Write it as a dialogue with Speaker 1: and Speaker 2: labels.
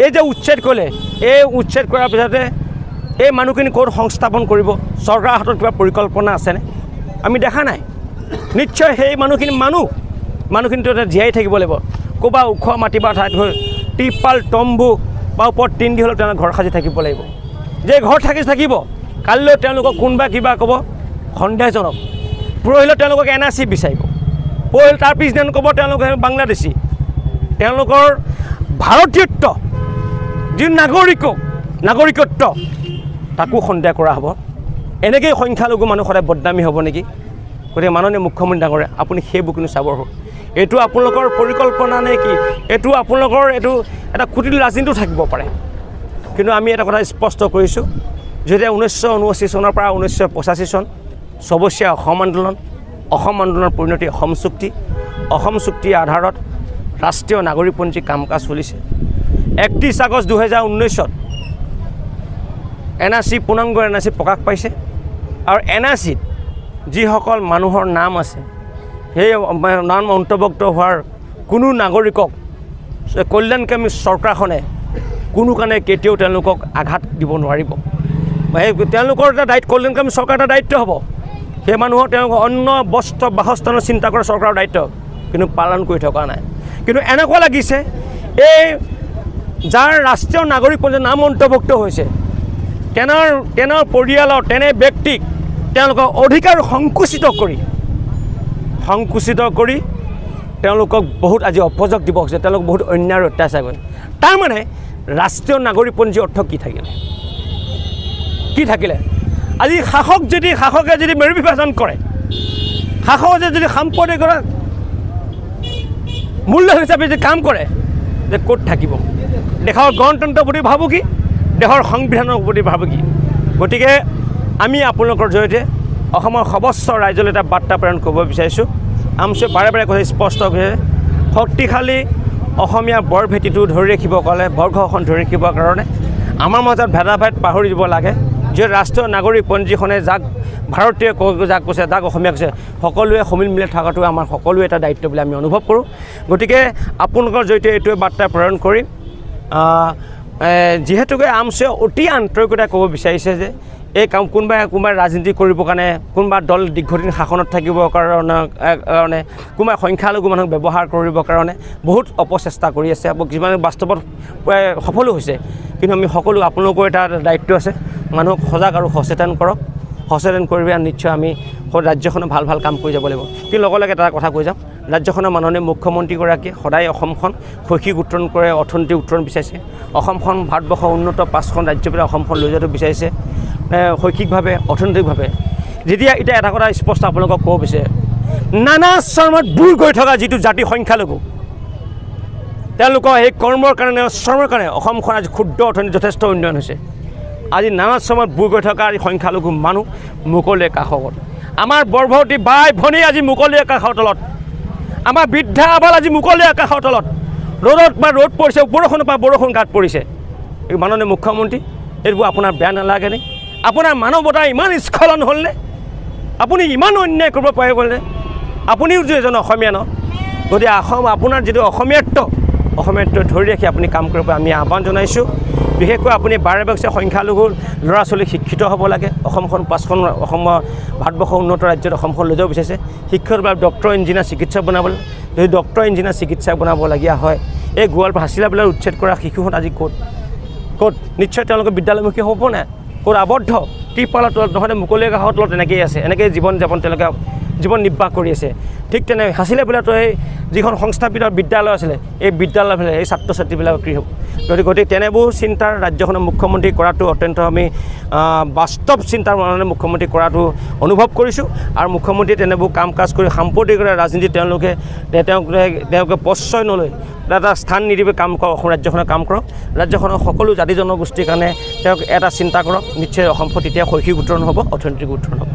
Speaker 1: এই যে উচ্ছেদ কৰিলে এই উচ্ছেদ কৰাৰ পিছতে এই মানুহখিনি ক'ত সংস্থাপন কৰিব চৰকাৰৰ হাতত কিবা পৰিকল্পনা আছেনে আমি দেখা নাই নিশ্চয় সেই মানুহখিনিতো জীয়াই থাকিব লাগিব ক'ৰবাত ওখ মাটি বা ঠাইত হৈ টিপাল তম্বু বা ওপৰত টিন দি হ'লেও তেওঁলোকে ঘৰ সাজি থাকিব লাগিব যে ঘৰ থাকিব কালিলৈ তেওঁলোকক কোনোবা কিবা ক'ব সন্দেহজনক পৰহিলৈ তেওঁলোকক NRC বিচাৰিব পৰহিলৈ তাৰ পিছদিনা ক'ব তেওঁলোকে বাংলাদেশী তেওঁলোকৰ ভাৰতীয়ত্ব যি নাগৰিকত্ব তাকো সন্দেহ কৰা হ'ব এনেকৈ সংখ্যালঘু মানুহ সদায় বদনামী হ'ব নেকি গতিকে মাননীয় মুখ্যমন্ত্ৰী ডাঙৰীয়া আপুনি সেইবোৰ কিন্তু চাব এইটো আপোনালোকৰ পৰিকল্পনা নে কি এইটো আপোনালোকৰ এইটো এটা কুটিল ৰাজনীতিও থাকিব পাৰে কিন্তু আমি এটা কথা স্পষ্ট কৰিছোঁ যেতিয়া 1979 চনৰ পৰা 1985 চন সবচীয়া অসম আন্দোলনৰ পৰিণতি অসম চুক্তিৰ আধাৰত ৰাষ্ট্ৰীয় নাগৰিকপঞ্জী কাম কাজ চলিছে 31 আগষ্ট 2019 NRC পূৰ্ণাংগ NRC প্ৰকাশ পাইছে আৰু NRCত যিসকল মানুহৰ নাম আছে সেই নাম অন্তৰ্ভুক্ত হোৱাৰ কোনো নাগৰিকক কল্যাণকামী চৰকাৰখনে কোনো কাৰণে কেতিয়াও তেওঁলোকক আঘাত দিব নোৱাৰিব তেওঁলোকৰ এটা দায়িত্ব কল্যাণকামী চৰকাৰ এটা দায়িত্ব হ'ব সেই মানুহৰ তেওঁলোকৰ অন্য বস্ত্ৰ বাসস্থানৰ চিন্তা কৰা চৰকাৰৰ দায়িত্ব কিন্তু পালন কৰি থকা নাই কিন্তু এনেকুৱা লাগিছে এই যাৰ ৰাষ্ট্ৰীয় নাগৰিকপঞ্জীৰ নাম অন্তৰ্ভুক্ত হৈছে তেনৰ পৰিয়ালৰ তেনে ব্যক্তিক তেওঁলোকৰ অধিকাৰ সংকুচিত কৰি তেওঁলোকক বহুত আজি অপযোগ দিব হৈছে তেওঁলোক বহুত অন্যায় অত্যাচাৰ কৰে তাৰমানে ৰাষ্ট্ৰীয় নাগৰিকপঞ্জীৰ অৰ্থ কি থাকিলে আজি শাসকে যদি মেৰু বিভাজন কৰে শাসকে যদি সাম্প্ৰদায়িক মূল্য হিচাপে যদি কাম কৰে যে ক'ত থাকিব দেশৰ গণতন্ত্ৰৰ প্ৰতি ভাবুকি দেশৰ সংবিধানৰ প্ৰতি ভাবুকি গতিকে আমি আপোনালোকৰ জৰিয়তে অসমৰ সৰ্বোচ্চ ৰাইজলৈ এটা বাৰ্তা প্ৰেৰণ কৰিব বিচাৰিছোঁ আমছে বাৰে কথা স্পষ্ট হৈছে শক্তিশালী অসমীয়া বৰ ভেটিটো ধৰি ৰাখিবৰ কাৰণে বৰঘৰখন ধৰি ৰাখিবৰ কাৰণে আমাৰ মাজত ভেদাভেদ পাহৰি দিব লাগে যে ৰাষ্ট্ৰীয় নাগৰিকপঞ্জীখনে যাক ভাৰতীয় যাক কৈছে যাক অসমীয়া কৈছে সকলোৱে সমিল মিলাই থকাটো আমাৰ সকলোৱে এটা দায়িত্ব বুলি আমি অনুভৱ কৰোঁ গতিকে আপোনালোকৰ জৰিয়তে এইটোৱে বাৰ্তা প্ৰেৰণ কৰি যিহেতুকে আমছে অতি আন্তৰিকতা ক'ব বিচাৰিছে যে এই কাম কোনোবাই ৰাজনীতি কৰিবৰ কাৰণে কোনোবা দল দীৰ্ঘদিন শাসনত থাকিবৰ কাৰণে কোনোবাই সংখ্যালঘু মানুহক ব্যৱহাৰ কৰিবৰ কাৰণে বহুত অপচেষ্টা কৰি আছে কিছুমানে বাস্তৱত সফলো হৈছে কিন্তু আমি সকলো আপোনালোকৰ এটা দায়িত্ব আছে মানুহক সজাগ আৰু সচেতন কৰিবি নিশ্চয় আমি ৰাজ্যখনে ভাল কাম কৰি যাব লাগিব কিন্তু লগে এটা কথা কৈ যাম ৰাজ্যখনৰ মাননীয় মুখ্যমন্ত্ৰীগৰাকীয়ে সদায় অসমখন শৈক্ষিক উত্তৰণ কৰে অৰ্থনৈতিক উত্তৰণ বিচাৰিছে অসমখন ভাৰতবৰ্ষৰ উন্নত 5খন ৰাজ্যৰ অসমখন লৈ যোৱাটো বিচাৰিছে শৈক্ষিকভাৱে অৰ্থনৈতিকভাৱে যেতিয়া এতিয়া এটা কথা স্পষ্ট আপোনালোকক ক'ব বিচাৰে নানা শ্ৰমত বুৰ গৈ থকা যিটো জাতি সংখ্যালঘু তেওঁলোকৰ এই কৰ্মৰ কাৰণে শ্ৰমৰ কাৰণে অসমখন আজি ক্ষুদ্ৰ অৰ্থনীতি যথেষ্ট উন্নয়ন হৈছে আজি নানা শ্ৰমত বুৰ গৈ থকা সংখ্যালঘু মানুহ মুকলি আকাশত আমাৰ বৰভৱতী বাই ভনী আজি মুকলি আকাশৰ তলত আমাৰ বৃদ্ধা আবাল আজি মুকলি আকাশৰ তলত ৰ'দ পৰিছে বৰষুণৰ পৰা বৰষুণ গাত পৰিছে এই মাননীয় মুখ্যমন্ত্ৰী এইবোৰ আপোনাৰ বেয়া নালাগে নে আপোনাৰ মানৱতা ইমান স্খলন হ'লনে আপুনি ইমান অন্যায় কৰিব পাৰিবনে আপুনিও যে এজন অসমীয়া ন গতিকে আপোনাৰ যিটো অসমীয়াত্ব ধৰি ৰাখি আপুনি কাম কৰিব আমি আহ্বান জনাইছোঁ বিশেষকৈ আপুনি বাৰে সংখ্যালঘু ল'ৰা ছোৱালী শিক্ষিত হ'ব লাগে অসমখন 5খন অসমৰ ভাৰতবৰ্ষৰ উন্নত ৰাজ্যত অসমখন লৈ যাব বিচাৰিছে শিক্ষাৰ বাবে ডক্টৰ ইঞ্জিনিয়াৰ চিকিৎসক বনাবলৈ যদি ডক্টৰ ইঞ্জিনিয়াৰ চিকিৎসক বনাবলগীয়া হয় এই গোৱালপাৰা হাছিলাবিলাক উচ্ছেদ কৰা শিশুহঁত আজি ক'ত নিশ্চয় তেওঁলোকে বিদ্যালয়মুখী হ'ব নাই ক'ত আবদ্ধ ত্ৰিপালৰ তলত নহ'লে মুকলি আকাশৰ তলত এনেকৈয়ে আছে এনেকৈ জীৱন যাপন তেওঁলোকে জীৱন নিৰ্বাহ কৰি আছে ঠিক তেনে হাছিলাবিলাকতো এই যিখন সংস্থাপিত বিদ্যালয় আছিলে এই বিদ্যালয়বিলাক এই ছাত্ৰ ছাত্ৰীবিলাকৰ কি হ'ব গতিকে তেনেবোৰ চিন্তাৰ ৰাজ্যখনৰ মুখ্যমন্ত্ৰী কৰাটো অত্যন্ত আমি বাস্তৱ চিন্তাৰ মাননীয় মুখ্যমন্ত্ৰী কৰাটো অনুভৱ কৰিছোঁ আৰু মুখ্যমন্ত্ৰীয়ে তেনেবোৰ কাম কাজ কৰি সাম্প্ৰদায়িকতা ৰাজনীতি তেওঁলোকে প্ৰশ্ৰয় নলয় এটা স্থান নিদিবে কাম কৰক অসম ৰাজ্যখনৰ কাম কৰক ৰাজ্যখনৰ সকলো জাতি জনগোষ্ঠীৰ কাৰণে তেওঁক এটা চিন্তা কৰক নিশ্চয় অসমখন তেতিয়া শৈক্ষিক উত্তৰণ হ'ব অৰ্থনৈতিক উত্তৰণ হ'ব